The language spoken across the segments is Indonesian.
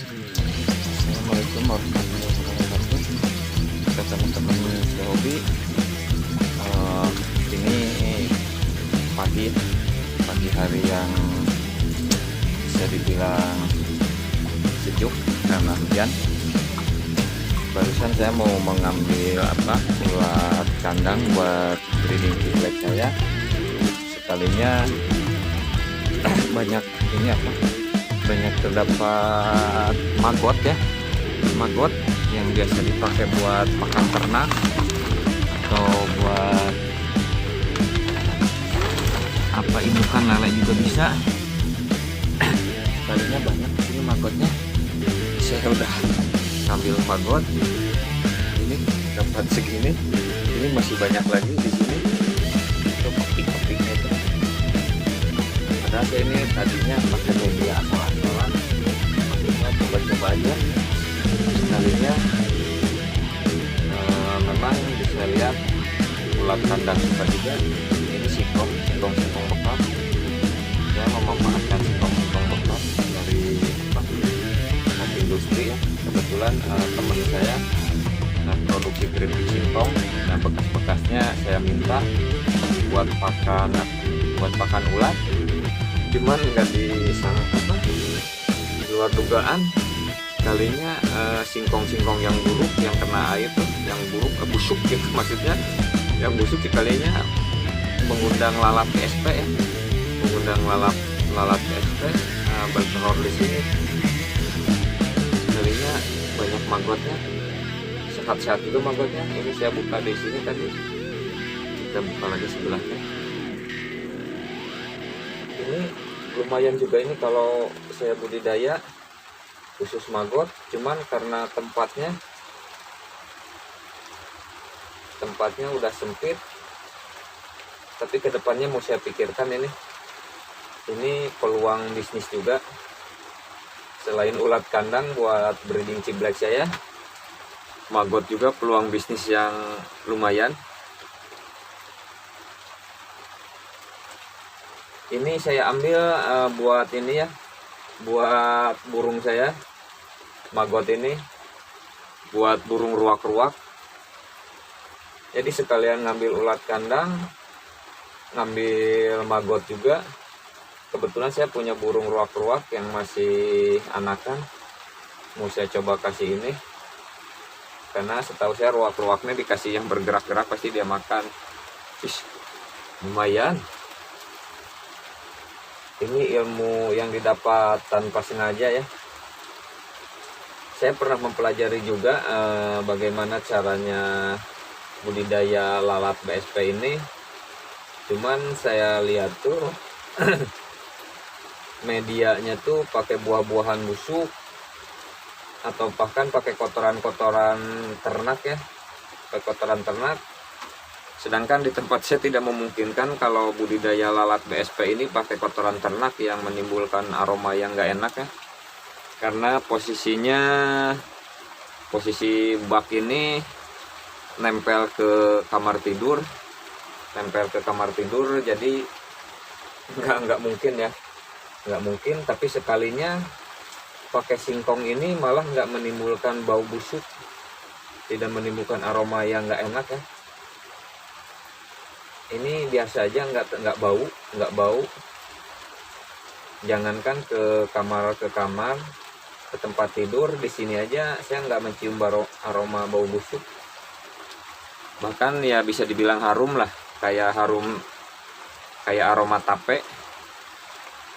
Assalamualaikum warahmatullahi wabarakatuh. Ke teman-teman hobi, ini pagi hari yang bisa dibilang sejuk karena hujan. Barusan saya mau mengambil ulat kandang buat breeding triplek saya. Sekalinya banyak banyak terdapat maggot yang biasa dipakai buat pakan ternak atau buat indukan lele juga bisa. Sekalinya banyak di sini maggotnya. Saya udah ngambil maggot, ini dapat segini, ini masih banyak lagi di sini. Itu kepik-kepiknya itu. Padahal saya ini tadinya pakai media asal-asalan, coba-coba aja. Sekalinya memang bisa lihat ulat kandang kita juga. Ini singkong bekas. Saya memanfaatkan singkong bekas dari industri ya. Kebetulan teman saya produksi keripik singkong, dan bekas-bekasnya saya minta buat pakan ulat. Cuman nggak disangka, di luar dugaan. Kalinya singkong-singkong yang buruk, yang kena air tuh, yang buruk busuk gitu maksudnya, yang busuk kalinya mengundang lalat PSP ya, lalat PSP bertelur di sini. Kalinya banyak maggotnya, sehat-sehat itu maggotnya. Ini saya buka di sini tadi, kita buka lagi sebelahnya. Ini lumayan juga ini kalau saya budidaya khusus maggot, cuman karena tempatnya udah sempit, tapi kedepannya mau saya pikirkan ini peluang bisnis juga. Selain ulat kandang buat breeding ciblek saya, maggot juga peluang bisnis yang lumayan. Ini saya ambil buat ini ya, buat burung saya. Maggot ini buat burung ruak-ruak. Jadi sekalian ngambil ulat kandang, ngambil maggot juga. Kebetulan saya punya burung ruak-ruak yang masih anakan, mau saya coba kasih ini. Karena setahu saya ruak-ruaknya dikasih yang bergerak-gerak pasti dia makan. Lumayan. Ini ilmu yang didapat tanpa sengaja ya. Saya pernah mempelajari juga bagaimana caranya budidaya lalat BSP ini. Cuman saya lihat tuh medianya tuh pakai buah-buahan busuk, atau bahkan pakai kotoran-kotoran ternak ya, pakai kotoran ternak. Sedangkan di tempat saya tidak memungkinkan kalau budidaya lalat BSP ini pakai kotoran ternak yang menimbulkan aroma yang nggak enak ya. Karena posisi bak ini nempel ke kamar tidur, jadi nggak mungkin ya, nggak mungkin. Tapi sekalinya pakai singkong ini malah nggak menimbulkan bau busuk, tidak menimbulkan aroma yang nggak enak ya. Ini biasa aja, nggak bau. Jangankan ke kamar, ke tempat tidur, di sini aja saya nggak mencium aroma bau busuk. Bahkan ya bisa dibilang harum lah, kayak aroma tape.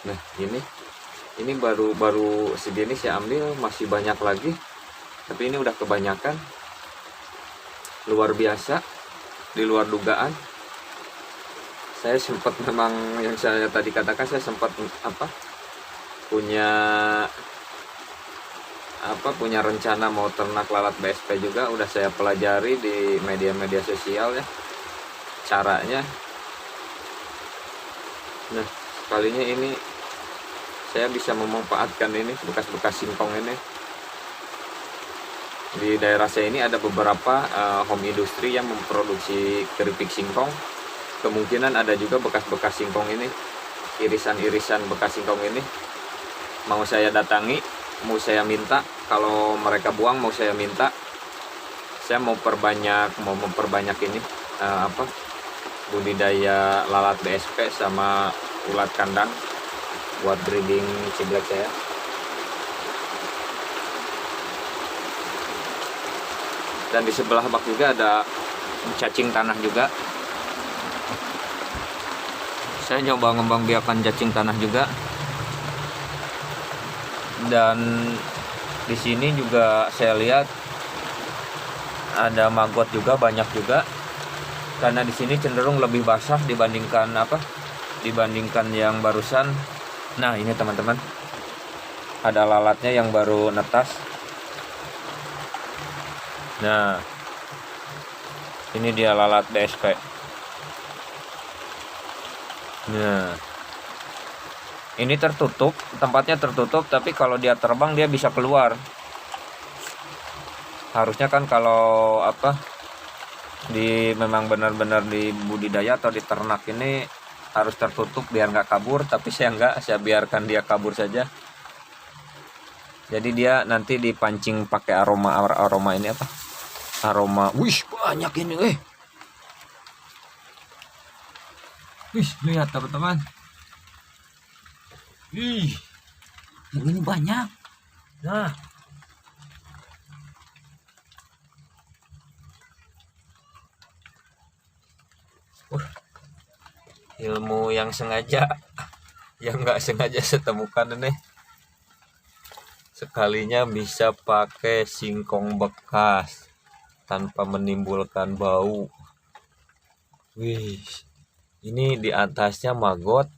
Nah ini baru segini saya ambil, masih banyak lagi, tapi ini udah kebanyakan. Luar biasa, di luar dugaan. Saya sempat, memang yang saya tadi katakan, saya sempat punya rencana mau ternak lalat BSP juga. Udah saya pelajari di media-media sosial ya caranya. Nah, kalinya ini saya bisa memanfaatkan ini bekas-bekas singkong ini. Di daerah saya ini ada beberapa home industry yang memproduksi keripik singkong. Kemungkinan ada juga bekas-bekas singkong ini, irisan-irisan bekas singkong ini mau saya datangi mau saya minta, kalau mereka buang mau saya minta, saya mau memperbanyak ini budidaya lalat BSP sama ulat kandang buat breeding ciblek saya. Dan di sebelah bak juga ada cacing tanah juga. Saya nyoba ngembang biakan cacing tanah juga. Dan di sini juga saya lihat ada maggot juga, banyak juga. Karena di sini cenderung lebih basah dibandingkan yang barusan. Nah, ini teman-teman, ada lalatnya yang baru netas. Nah, ini dia lalat BSP. Nah, ini tertutup, tempatnya tertutup, tapi kalau dia terbang dia bisa keluar. Harusnya kan kalau memang benar-benar di budidaya atau di ternak ini harus tertutup biar nggak kabur, tapi saya biarkan dia kabur saja. Jadi dia nanti dipancing pakai aroma ini aroma. Wih, banyak ini, Wih, lihat teman-teman. Ih, yang ini banyak. Nah, ilmu yang sengaja, yang nggak sengaja saya temukan ini. Sekalinya bisa pakai singkong bekas tanpa menimbulkan bau. Wih, ini di atasnya maggot,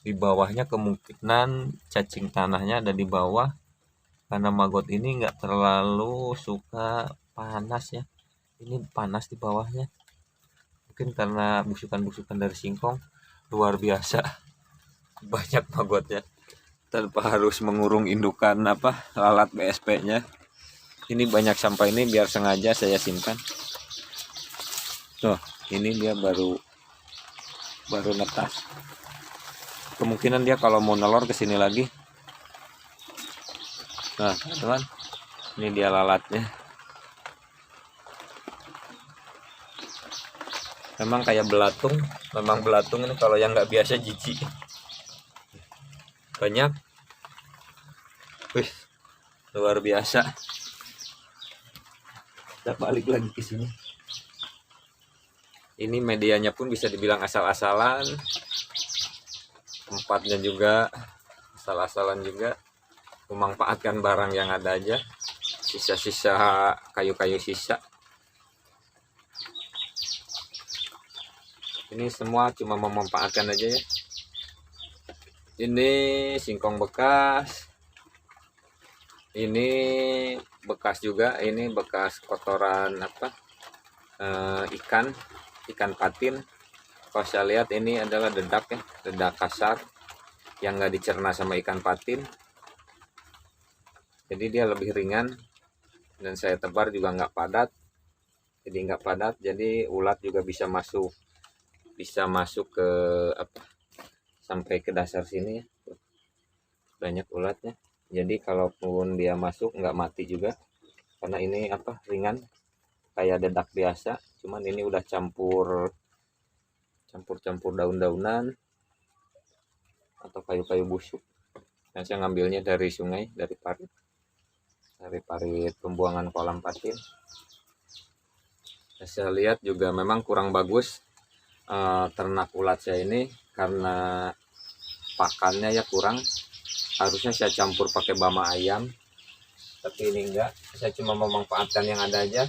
di bawahnya kemungkinan cacing tanahnya ada di bawah. Karena maggot ini nggak terlalu suka panas ya. Ini panas di bawahnya. Mungkin karena busukan-busukan dari singkong. Luar biasa banyak maggotnya, tanpa harus mengurung indukan lalat BSP nya. Ini banyak sampah ini biar sengaja saya simpan. Tuh, ini dia baru netas. Kemungkinan dia kalau mau nelor ke sini lagi. Nah, teman-teman, ini dia lalatnya. Memang kayak belatung, ini kalau yang nggak biasa jijik. Banyak. Wih, luar biasa. Kita balik lagi ke sini. Ini medianya pun bisa dibilang asal-asalan. Tempatnya juga asal-asalan juga. Memanfaatkan barang yang ada aja. Sisa-sisa kayu-kayu sisa. Ini semua cuma memanfaatkan aja ya. Ini singkong bekas. Ini bekas juga. Ini bekas kotoran ikan patin. Kalau saya lihat ini adalah dedak ya, dedak kasar yang nggak dicerna sama ikan patin. Jadi dia lebih ringan dan saya tebar juga nggak padat. Jadi ulat juga bisa masuk ke sampai ke dasar sini ya. Banyak ulatnya. Jadi kalaupun dia masuk nggak mati juga, karena ini ringan kayak dedak biasa, cuman ini udah campur daun-daunan atau kayu-kayu busuk. Dan saya ngambilnya dari sungai, dari parit pembuangan kolam patin. Saya lihat juga memang kurang bagus ternak ulat saya ini, karena pakannya ya kurang. Harusnya saya campur pakai bama ayam, tapi ini enggak. Saya cuma memanfaatkan yang ada aja.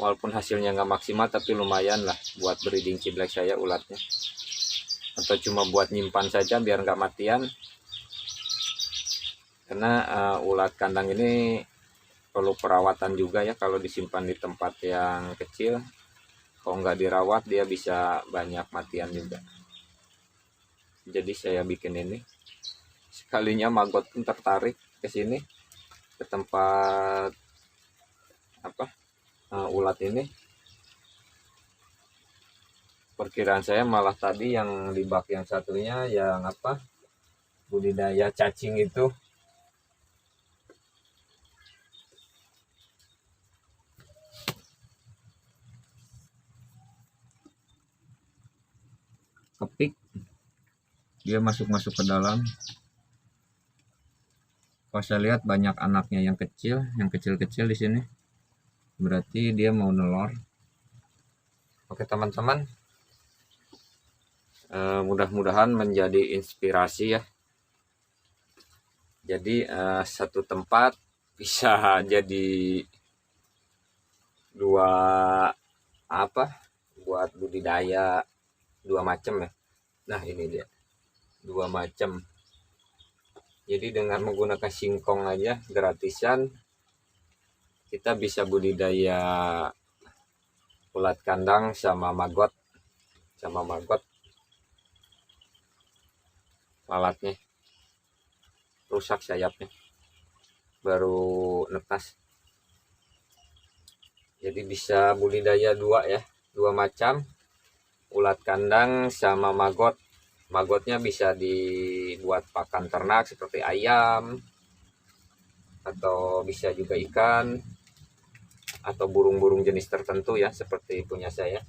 Walaupun hasilnya nggak maksimal, tapi lumayan lah buat breeding ciblek saya ulatnya. Atau cuma buat nyimpan saja biar nggak matian. Karena ulat kandang ini perlu perawatan juga ya. Kalau disimpan di tempat yang kecil, kalau nggak dirawat dia bisa banyak matian juga. Jadi saya bikin ini, sekalinya maggot pun tertarik ke sini, ke tempat ulat ini. Perkiraan saya malah tadi yang di bak yang satunya yang budidaya cacing itu kepik, dia masuk ke dalam. Kalau saya lihat banyak anaknya yang kecil-kecil di sini, berarti dia mau nelor. Oke teman-teman, mudah-mudahan menjadi inspirasi ya. Jadi satu tempat bisa jadi dua buat budidaya, dua macam ya. Nah ini dia, dua macam. Jadi dengan menggunakan singkong aja gratisan, kita bisa budidaya ulat kandang sama maggot lalatnya rusak sayapnya, baru netas. Jadi bisa budidaya dua macam, ulat kandang sama maggot. Maggotnya bisa dibuat pakan ternak seperti ayam, atau bisa juga ikan, atau burung-burung jenis tertentu ya, seperti punya saya.